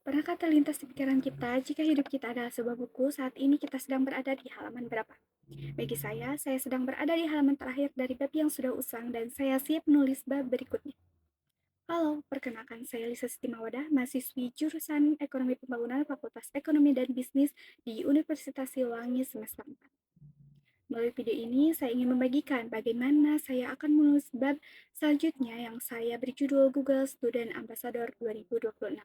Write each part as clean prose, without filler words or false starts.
Pernahkah terlintas di pikiran kita jika hidup kita adalah sebuah buku, saat ini kita sedang berada di halaman berapa? Bagi saya sedang berada di halaman terakhir dari bab yang sudah usang dan saya siap menulis bab berikutnya. Halo, perkenalkan saya Lisa Sitimawada, mahasiswi jurusan Ekonomi Pembangunan Fakultas Ekonomi dan Bisnis di Universitas Siliwangi semester 4. Melalui video ini, saya ingin membagikan bagaimana saya akan menulis bab selanjutnya yang saya beri judul Google Student Ambassador 2026.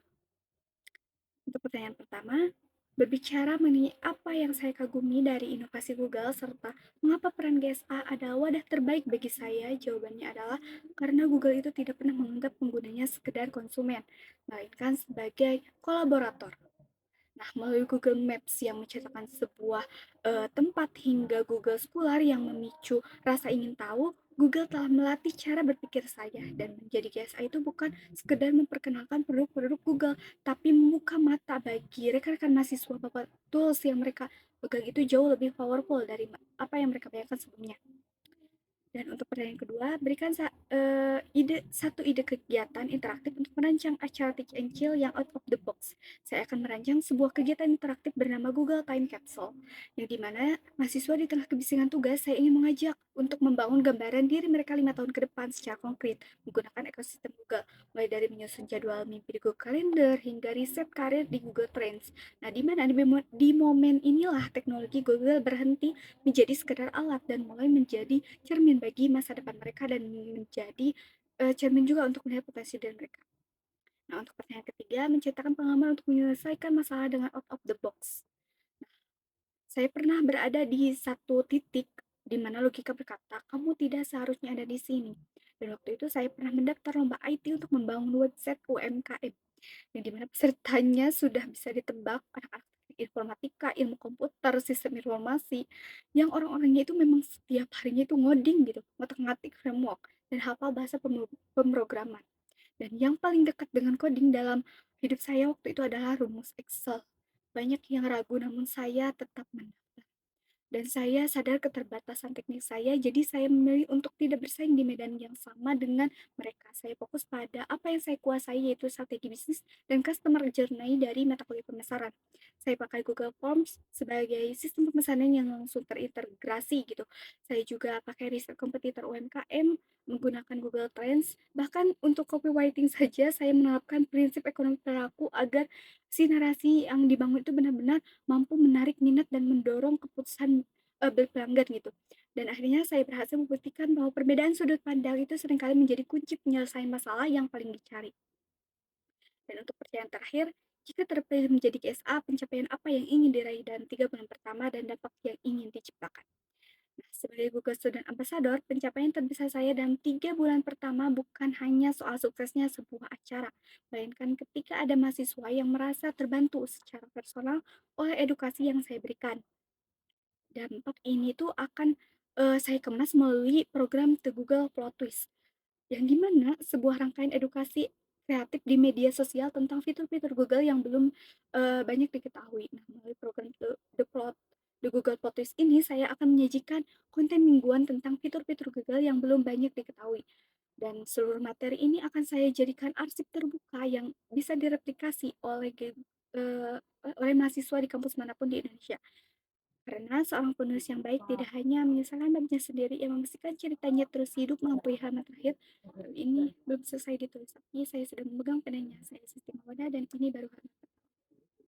Untuk pertanyaan pertama, berbicara mengenai apa yang saya kagumi dari inovasi Google serta mengapa peran GSA adalah wadah terbaik bagi saya, jawabannya adalah karena Google itu tidak pernah menganggap penggunanya sekedar konsumen, melainkan sebagai kolaborator. Nah, melalui Google Maps yang menciptakan sebuah tempat hingga Google Scholar yang memicu rasa ingin tahu, Google telah melatih cara berpikir saya dan menjadi GSA itu bukan sekedar memperkenalkan produk-produk Google, tapi membuka mata bagi rekan-rekan mahasiswa bahwa tools yang mereka pegang itu jauh lebih powerful dari apa yang mereka bayangkan sebelumnya. Dan untuk pertanyaan kedua, berikan satu ide kegiatan interaktif untuk merancang acara Teach and Chill yang out of the box. Saya akan merancang sebuah kegiatan interaktif bernama Google Time Capsule, yang dimana mahasiswa di tengah kebisingan tugas, saya ingin mengajak untuk membangun gambaran diri mereka 5 tahun ke depan secara konkret menggunakan ekosistem Google, mulai dari menyusun jadwal mimpi di Google Calendar hingga riset karir di Google Trends. Nah, di momen inilah teknologi Google berhenti menjadi sekedar alat dan mulai menjadi cermin bagi masa depan mereka dan menjadi cermin juga untuk melihat potensi dari mereka. Nah, untuk pertanyaan ketiga, menciptakan pengalaman untuk menyelesaikan masalah dengan out of the box. Saya pernah berada di satu titik di mana logika berkata, kamu tidak seharusnya ada di sini. Dan waktu itu saya pernah mendaftar lomba IT untuk membangun website UMKM, yang dimana pesertanya sudah bisa ditebak anak-anak teknik informatika, ilmu komputer, sistem informasi, yang orang-orangnya itu memang setiap harinya itu ngoding gitu, ngotak-ngatik framework, dan hafal bahasa pemrograman. Dan yang paling dekat dengan coding dalam hidup saya waktu itu adalah rumus Excel. Banyak yang ragu namun saya tetap mendaftar. Dan saya sadar keterbatasan teknik saya, jadi saya memilih untuk tidak bersaing di medan yang sama dengan mereka. Saya fokus pada apa yang saya kuasai, yaitu strategi bisnis dan customer journey dari metodologi pemasaran. Saya pakai Google Forms sebagai sistem pemesanan yang langsung terintegrasi gitu. Saya juga pakai riset kompetitor UMKM menggunakan Google Trends. Bahkan untuk copywriting saja saya menerapkan prinsip ekonomi perilaku agar si narasi yang dibangun itu benar-benar mampu menarik minat dan mendorong keputusan, berpelanggan gitu. Dan akhirnya saya berhasil membuktikan bahwa perbedaan sudut pandang itu seringkali menjadi kunci penyelesaian masalah yang paling dicari. Dan untuk pertanyaan terakhir, jika terpilih menjadi GSA, pencapaian apa yang ingin diraih dalam 3 bulan pertama dan dampak yang ingin diciptakan? Nah, sebagai Google Student Ambassador, pencapaian terbesar saya dalam 3 bulan pertama bukan hanya soal suksesnya sebuah acara, melainkan ketika ada mahasiswa yang merasa terbantu secara personal oleh edukasi yang saya berikan. Dampak ini tuh akan saya kemas melalui program The Google Plot Twist, yang dimana sebuah rangkaian edukasi kreatif di media sosial tentang fitur-fitur Google yang belum banyak diketahui. Nah, melalui program The Google Plot Twist ini, saya akan menyajikan konten mingguan tentang fitur-fitur Google yang belum banyak diketahui. Dan seluruh materi ini akan saya jadikan arsip terbuka yang bisa direplikasi oleh mahasiswa di kampus manapun di Indonesia. Karena seorang penulis yang baik tidak hanya menyesalkan babnya sendiri, yang memastikan ceritanya terus hidup melampaui halaman terakhir. Ini belum selesai ditulis, tapi saya sedang memegang penanya. Saya Siti Mawada dan ini baru halaman